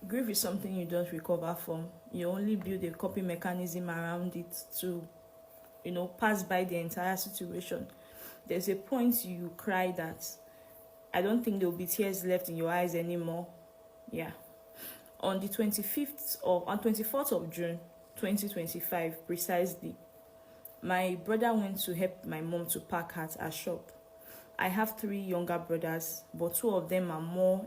Grief is something you don't recover from. You only build a coping mechanism around it to, pass by the entire situation. There's a point you cry that I don't think there will be tears left in your eyes anymore. Yeah. On the 24th of June 2025 precisely, my brother went to help my mom to pack at her shop. I have three younger brothers, but two of them are more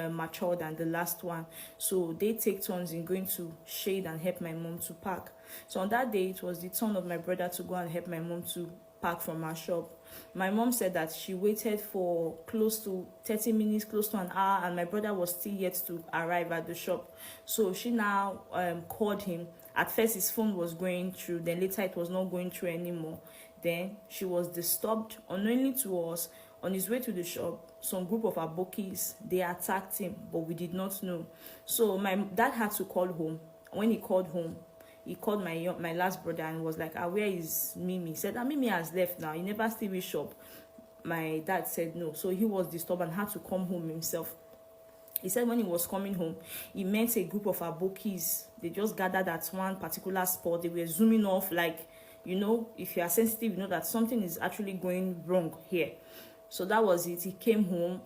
mature than the last one. So they take turns in going to shade and help my mom to pack. So on that day, it was the turn of my brother to go and help my mom to pack from her shop. My mom said that she waited for close to 30 minutes, close to an hour, and my brother was still yet to arrive at the shop. So she now called him. At first, his phone was going through, then later it was not going through anymore. Then she was disturbed unknowingly to us. On his way to the shop, some group of Abokis, they attacked him, but we did not know. So my dad had to call home. When he called home, he called my last brother and was like, where is Mimi? He said, Mimi has left now. He never still reached shop. My dad said no. So he was disturbed and had to come home himself. He said when he was coming home, he met a group of Abokis. They just gathered at one particular spot. They were zooming off like, if you are sensitive, you know that something is actually going wrong here. So that was it. He came home.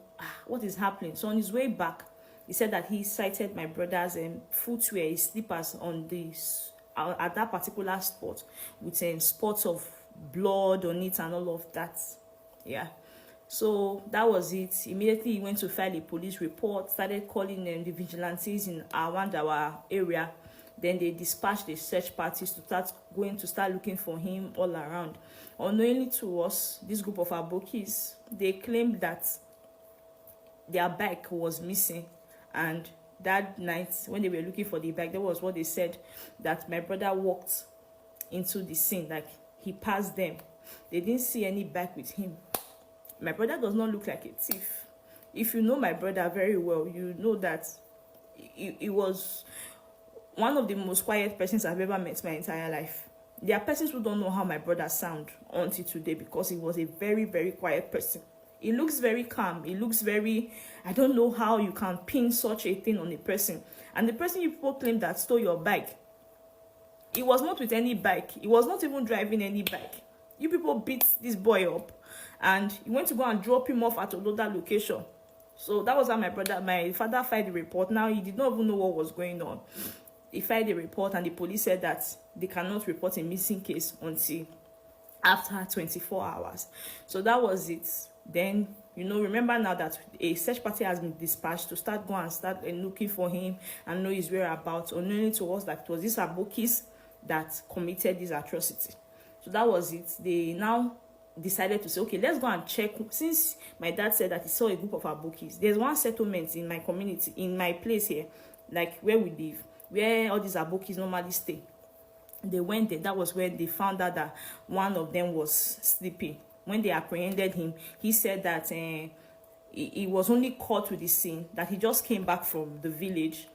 What is happening? So on his way back, he said that he sighted my brother's footwear, his slippers at that particular spot with spots of blood on it and all of that. Yeah. So that was it. Immediately he went to file a police report, started calling the vigilantes around our area. Then they dispatched the search parties to start looking for him all around. Unknowingly to us, this group of Abokis, they claimed that their bike was missing, and that night when they were looking for the bike, that was what they said, that my brother walked into the scene, like he passed them. They didn't see any bike with him. My brother does not look like a thief. If you know my brother very well, you know that he was one of the most quiet persons I've ever met my entire life. There are persons who don't know how my brother sound until today, because he was a very, very quiet person. He looks very calm. He looks very, I don't know how you can pin such a thing on a person. And the person you people claim that stole your bike, he was not with any bike. He was not even driving any bike. You people beat this boy up, and he went to go and drop him off at another location. So that was how my father filed the report. Now he did not even know what was going on. He filed a report, and the police said that they cannot report a missing case until after 24 hours. So that was it. Then, remember now that a search party has been dispatched to start looking for him and know his whereabouts, unknowingly to us that it was these Abokis that committed this atrocity. So that was it. They now decided to say, okay, let's go and check. Since my dad said that he saw a group of Abokis, there's one settlement in my community, in my place here, like where we live, where all these Abokis normally stay. They went there. That was where they found out that one of them was sleeping. When they apprehended him, he said that he was only called to the scene, that he just came back from the village,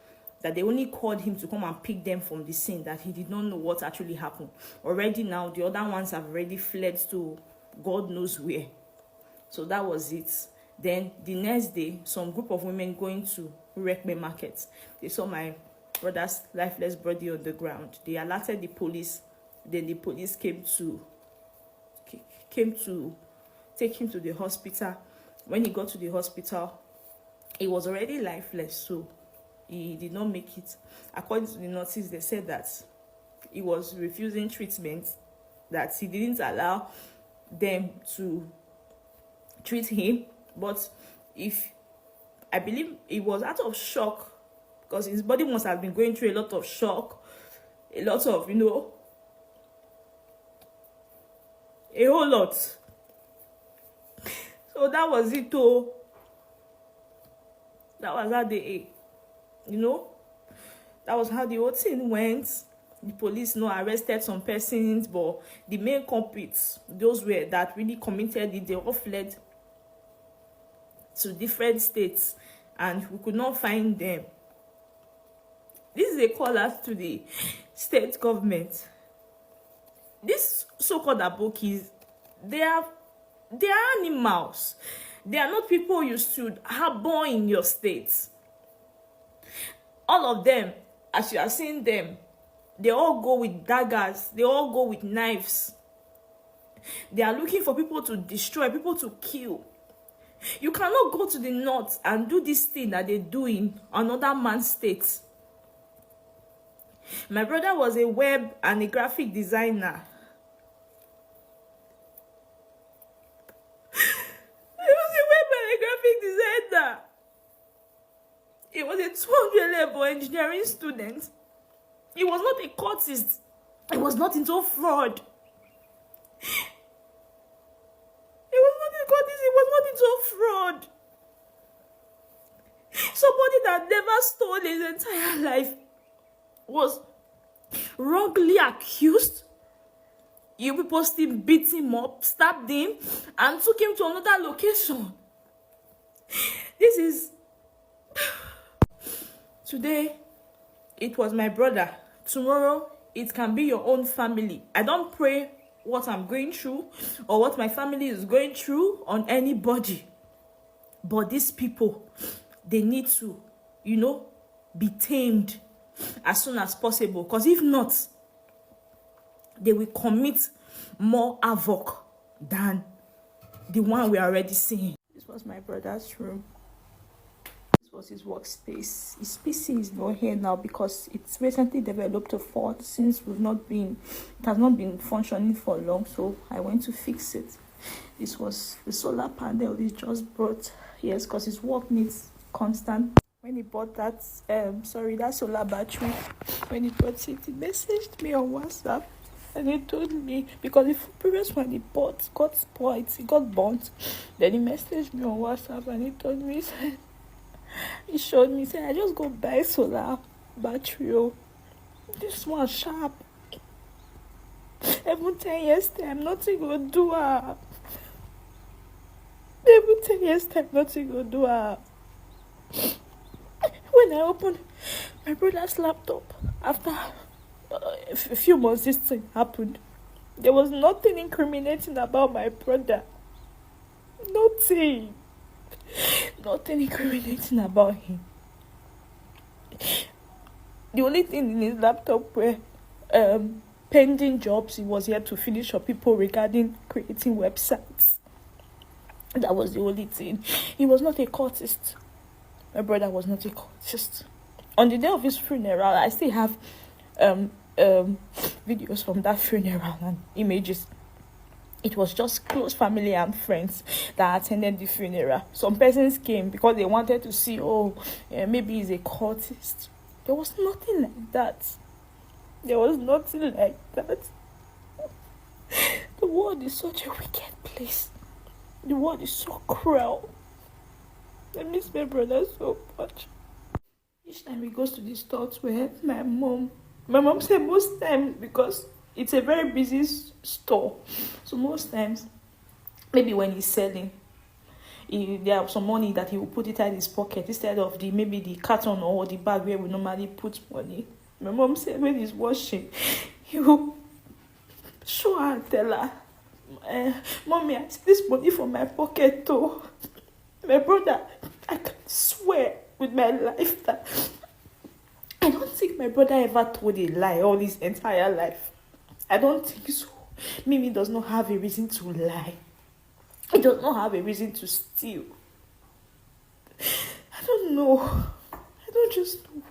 that they only called him to come and pick them from the scene, that he did not know what actually happened. Already now, the other ones have already fled to God knows where. So that was it. Then the next day, some group of women going to Rekme market, they saw my brother's lifeless body on the ground. They alerted the police. Then the police came to take him to the hospital. When he got to the hospital, he was already lifeless, so he did not make it. According to the notice, they said that he was refusing treatment, that he didn't allow them to treat him. But I believe he was out of shock, because his body must have been going through a lot of shock, a lot of, a whole lot. So that was it, oh. That was how that was how the whole thing went. The police arrested some persons, but the main culprits, those that really committed it, they all fled to different states, and we could not find them. This is a call out to the state government. These so-called Abokis, they are animals. They are not people you should harbor in your state. All of them, as you are seeing them, they all go with daggers. They all go with knives. They are looking for people to destroy, people to kill. You cannot go to the north and do this thing that they do in another man's state. My brother was a web and a graphic designer. He was a web and a graphic designer. He was a 200 level engineering student. He was not a cultist. He was not into fraud. He was not a cultist. He was not into fraud. Somebody that never stole his entire life was wrongly accused. You people still beat him up, stabbed him, and took him to another location. This is... Today, it was my brother. Tomorrow, it can be your own family. I don't pray what I'm going through or what my family is going through on anybody. But these people, they need to, be tamed as soon as possible. Because if not, they will commit more havoc than the one we are already seeing. This was my brother's room. This was his workspace. His PC is not here now because it's recently developed a fault since it has not been functioning for long, so I went to fix it. This was the solar panel he just brought. Yes, because his work needs constant. When he bought that solar battery, when he bought it, he messaged me on WhatsApp and he told me, because the previous one he bought got spoiled, it got burnt. Then he messaged me on WhatsApp and he told me, he showed me, said, I just go buy solar battery. Oh, this one sharp. Even 10 years time, nothing go do her. Even 10 years time, nothing go do her. When I opened my brother's laptop, after a few months this thing happened, there was nothing incriminating about my brother. Nothing incriminating about him. The only thing in his laptop were pending jobs he was here to finish for people regarding creating websites. That was the only thing. He was not a cultist. My brother was not a cultist. On the day of his funeral, I still have videos from that funeral and images. It was just close family and friends that attended the funeral. Some persons came because they wanted to see, maybe he's a cultist. There was nothing like that. There was nothing like that. The world is such a wicked place. The world is so cruel. I miss my brother so much. Each time he goes to the store to help my mom said most times, because it's a very busy store, so most times, maybe when he's selling, there are some money that he will put inside his pocket instead of the carton or the bag where we normally put money. My mom said when he's washing, he will show her and tell her, Mommy, I see this money from my pocket too. My brother, I can swear with my life that I don't think my brother ever told a lie all his entire life. I don't think so. Mimi does not have a reason to lie. He does not have a reason to steal. I don't know. I don't just know.